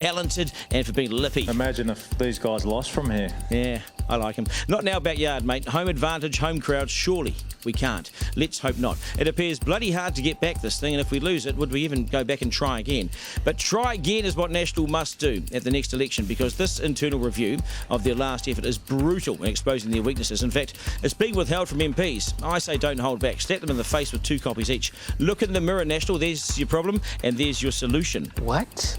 talented and for being lippy. Imagine if these guys lost from here. Yeah, I like him. Not in our backyard, mate. Home advantage, home crowd, surely we can't. Let's hope not. It appears bloody hard to get back this thing, and if we lose it, would we even go back and try again? But try again is what National must do at the next election, because this internal review of their last effort is brutal in exposing their weaknesses. In fact, it's being withheld from MPs. I say don't hold back. Slap them in the face with 2 copies each. Look in the mirror, National. There's your problem, and there's your solution. What?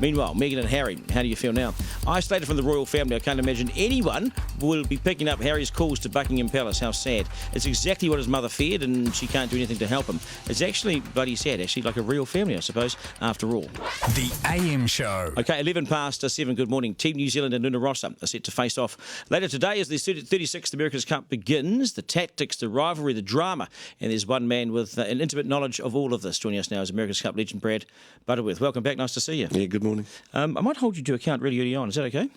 Meanwhile, Meghan and Harry, how do you feel now? Isolated from the royal family, I can't imagine anyone will be picking up Harry's calls to Buckingham Palace. How sad. It's exactly what his mother feared, and she can't do anything to help him. It's actually bloody sad, actually, like a real family, I suppose, after all. The AM Show. Okay, 11 past 7. Good morning. Team New Zealand and Luna Rossa are set to face off later today as the 36th America's Cup begins. The tactics, the rivalry, the drama. And there's one man with an intimate knowledge of all of this. Joining us now is America's Cup legend Brad Butterworth. Welcome back. Nice to see you. Yeah, good morning. I might hold you to account really early on. Is that okay?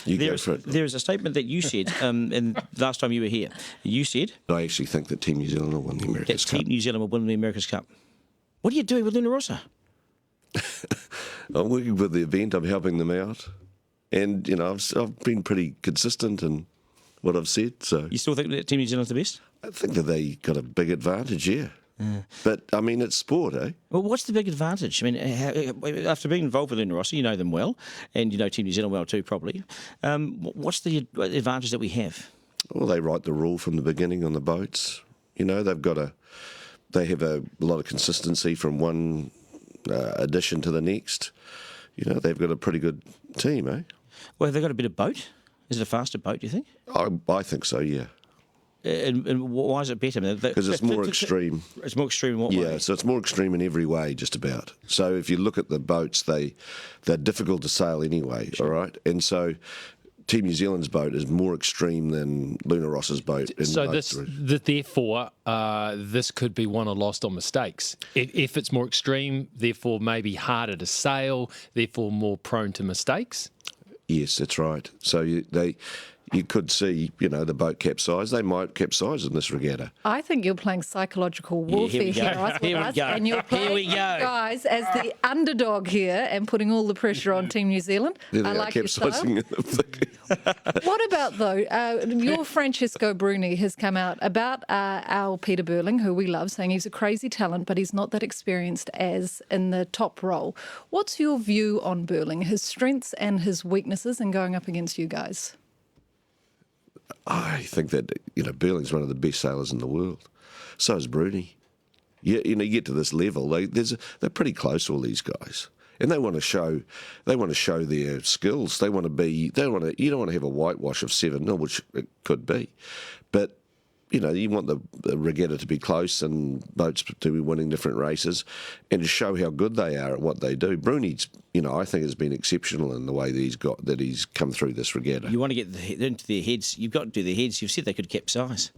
Go for it. There is a statement that you said in last time you were here. You said... I actually think that Team New Zealand will win the America's Cup. Team New Zealand will win the America's Cup. What are you doing with Luna Rossa? I'm working with the event. I'm helping them out. And, you know, I've been pretty consistent in what I've said. So You still think that Team New Zealand's the best? I think that they got a big advantage, yeah. But, I mean, it's sport, eh? Well, what's the big advantage? I mean, after being involved with Luna Rossa, you know them well, and you know Team New Zealand well too, probably. What's the advantage that we have? Well, they write the rule from the beginning on the boats. You know, they have a lot of consistency from one edition to the next. You know, they've got a pretty good team, eh? Well, have they got a better boat? Is it a faster boat, do you think? I think so, yeah. And why is it better? Because it's more extreme. It's more extreme in what way? Yeah, so it's more extreme in every way, just about. So if you look at the boats, they're difficult to sail anyway, all right? And so Team New Zealand's boat is more extreme than Luna Rossa's boat. So therefore, this could be won or lost on mistakes. If it's more extreme, therefore maybe harder to sail, therefore more prone to mistakes? Yes, that's right. So you could see, you know, the boat capsize. They might capsize in this regatta. I think you're playing psychological warfare here with us, and you're playing you guys as the underdog here and putting all the pressure on Team New Zealand. I like your style. What about, though, your Francesco Bruni has come out about our Peter Burling, who we love, saying he's a crazy talent, but he's not that experienced as in the top role. What's your view on Burling, his strengths and his weaknesses, and going up against you guys? I think that, you know, Burling's one of the best sailors in the world. So is Bruni. You know, you get to this level, they're pretty close, all these guys, and they want to show their skills. You don't want to have a whitewash of 7-0, which it could be, but you know, you want the regatta to be close and boats to be winning different races and to show how good they are at what they do. Bruni's, you know, I think has been exceptional in the way that he's come through this regatta. You want to get into their heads. You've got to do their heads. You've said they could capsize.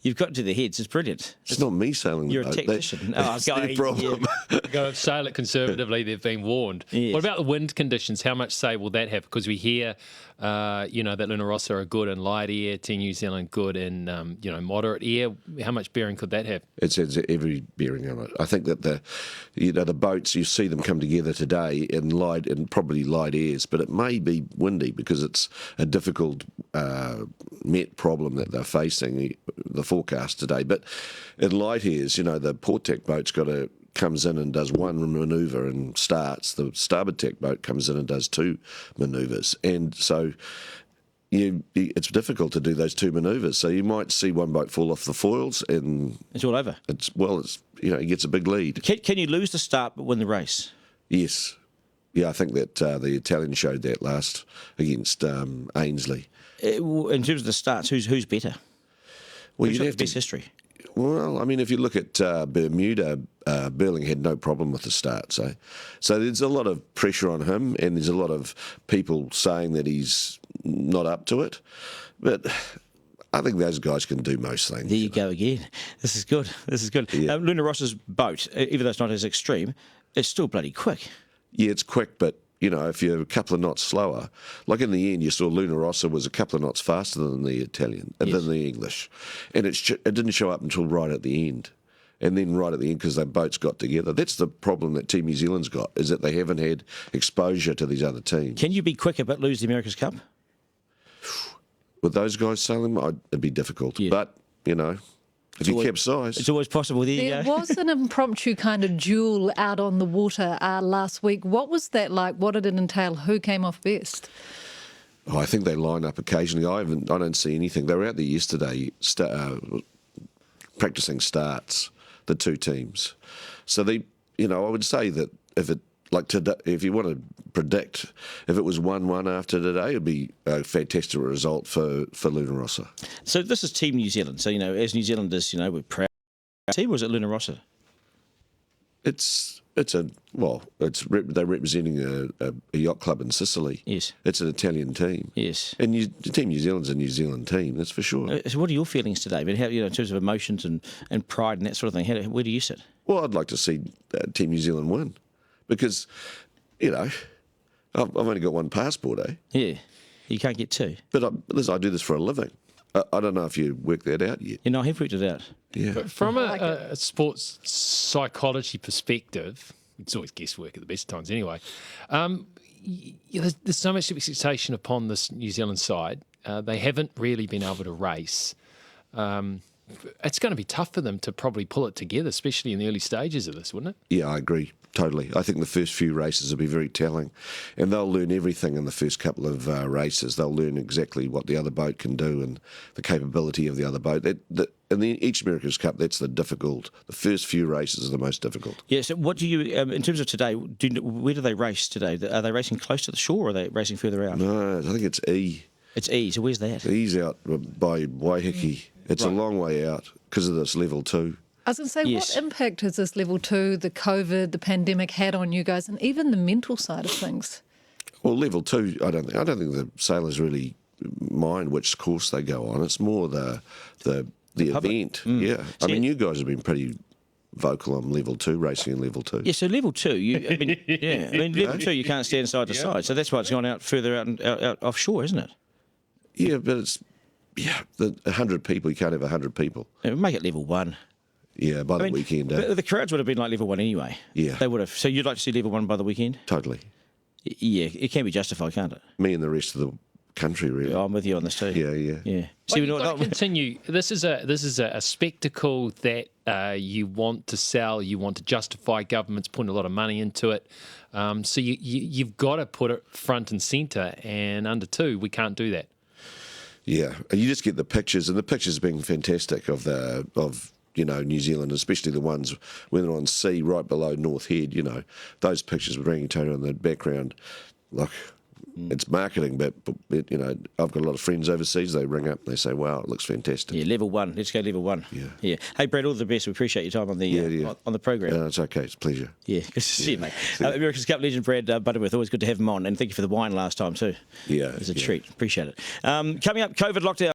You've got to do their heads. It's brilliant. It's not me sailing the You're boat. a tactician. That's their problem. Go sail it conservatively. They've been warned. Yes. What about the wind conditions? How much say will that have? Because we hear, you know, that Luna Rossa are good in light air, Team New Zealand good in, you know, moderate air. How much bearing could that have? It has every bearing on it. I think that the boats, you see them come together today in probably light airs, but it may be windy because it's a difficult Met problem that they're facing, the forecast today. But in light airs, you know, the port tack boat's comes in and does one manoeuvre and starts. The starboard tack boat comes in and does 2 manoeuvres. And so it's difficult to do those 2 manoeuvres. So you might see one boat fall off the foils and... It's all over. You know, he gets a big lead. Can you lose the start but win the race? Yes. Yeah, I think that the Italian showed that last against Ainsley. In terms of the starts, who's better? Well, who's you'd got have the best history? Well, I mean, if you look at Bermuda, Burling had no problem with the start. So there's a lot of pressure on him, and there's a lot of people saying that he's not up to it. But I think those guys can do most things. There you go again. This is good. Yeah. Luna Rossa's boat, even though it's not as extreme, it's still bloody quick. Yeah, it's quick, but you know, if you're a couple of knots slower, like in the end, you saw Luna Rossa was a couple of knots faster than the Italian, than the English, and it didn't show up until right at the end. and then right at the end, because their boats got together. That's the problem that Team New Zealand's got, is that they haven't had exposure to these other teams. Can you be quicker but lose the America's Cup? With those guys sailing, it'd be difficult. Yeah. But, if you capsize... It's always possible. There was an impromptu kind of duel out on the water last week. What was that like? What did it entail? Who came off best? Oh, I think they line up occasionally. I don't see anything. They were out there yesterday practicing starts, the two teams. So I would say that if you want to predict, if it was 1-1 after today, it'd be a fantastic result for Luna Rossa. So this is Team New Zealand. So, as New Zealanders, we're proud of the team, or is it Luna Rossa? They're representing a yacht club in Sicily. Yes. It's an Italian team. Yes. And Team New Zealand's a New Zealand team, that's for sure. So what are your feelings today? But how, in terms of emotions and pride and that sort of thing, where do you sit? Well, I'd like to see Team New Zealand win because, I've only got one passport, eh? Yeah. You can't get two. But I do this for a living. I don't know if you worked that out yet. I have worked it out. Yeah. But from a sports psychology perspective, it's always guesswork at the best of times anyway. There's so much expectation upon this New Zealand side. They haven't really been able to race. It's going to be tough for them to probably pull it together, especially in the early stages of this, wouldn't it? Yeah, I agree. Totally. I think the first few races will be very telling, and they'll learn everything in the first couple of races. They'll learn exactly what the other boat can do and the capability of the other boat. And each America's Cup, that's the first few races are the most difficult. Yeah, so what do you, in terms of today, where do they race today? Are they racing close to the shore, or are they racing further out? No, I think it's E. It's E, so where's that? E's out by Waiheke. It's a long way out because of this level 2. I was going to say, Yes. What impact has this level 2, the COVID, the pandemic had on you guys, and even the mental side of things? Well, level 2, I don't think the sailors really mind which course they go on. It's more the event. Yeah, I mean, you guys have been pretty vocal on level 2, racing in level 2. Yeah, so level 2, level 2, you can't stand side to side, so that's why it's gone out further out offshore, isn't it? Yeah, but it's 100 people. You can't have 100 people. Make it level 1. Yeah, by the weekend. The crowds would have been like level 1 anyway. Yeah. They would have. So you'd like to see level 1 by the weekend? Totally. Yeah, it can be justified, can't it? Me and the rest of the country, really. I'm with you on this too. Yeah. See, You've got to continue. This is a spectacle that you want to sell. You want to justify. Government's putting a lot of money into it. So you've got to put it front and centre. And under 2, we can't do that. Yeah, you just get the pictures, and the pictures have been fantastic of New Zealand, especially the ones when they're on sea right below North Head. Those pictures with Rangitoto in the background. Look, it's marketing, but I've got a lot of friends overseas. They ring up and they say, "Wow, it looks fantastic." Yeah, level 1. Let's go level 1. Yeah. Hey, Brad, all the best. We appreciate your time on the on the program. It's okay. It's a pleasure. Yeah, good to see you, mate. America's Cup legend Brad Butterworth. Always good to have him on, and thank you for the wine last time too. Yeah, it was a treat. Appreciate it. Coming up, COVID lockdown.